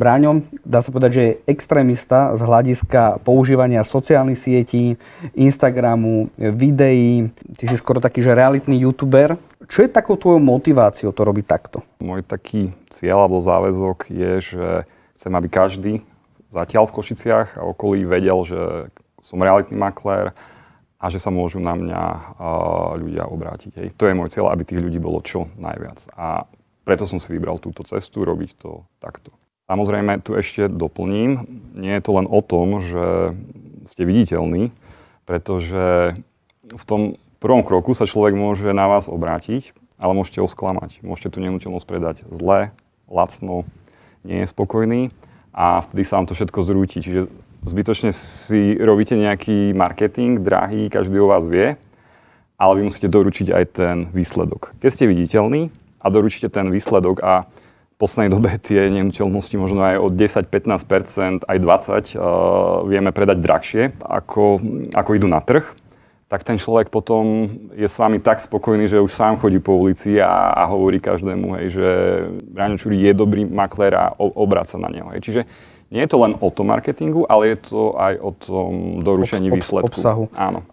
Bráňo, dá sa povedať, že je extrémista z hľadiska používania sociálnych sietí, Instagramu, videí. Ty si skoro taký, že realitný youtuber. Čo je takou tvojou motiváciou to robiť takto? Môj taký cieľ alebo záväzok je, že chcem, aby každý zatiaľ v Košiciach a okolí vedel, že som realitný maklér a že sa môžu na mňa ľudia obrátiť. Hej. To je môj cieľ, aby tých ľudí bolo čo najviac. A preto som si vybral túto cestu, robiť to takto. Samozrejme, tu ešte doplním, nie je to len o tom, že ste viditeľní, pretože v tom prvom kroku sa človek môže na vás obrátiť, ale môžete ho sklamať. Môžete tú nehnuteľnosť predať zle, lacno, nie je spokojný a vtedy sa vám to všetko zrúti. Čiže zbytočne si robíte nejaký marketing drahý, každý o vás vie, ale vy musíte doručiť aj ten výsledok. Keď ste viditeľní a doručíte ten výsledok a v poslednej dobe tie nehnuteľnosti možno aj o 10-15%, aj 20% vieme predať drahšie, ako idú na trh, tak ten človek potom je s vami tak spokojný, že už sám chodí po ulici a hovorí každému, hej, že Bráňo Čuri je dobrý maklér a obráca na neho. Hej. Čiže nie je to len o tom marketingu, ale je to aj o tom doručení výsledku. Obsahu. Áno.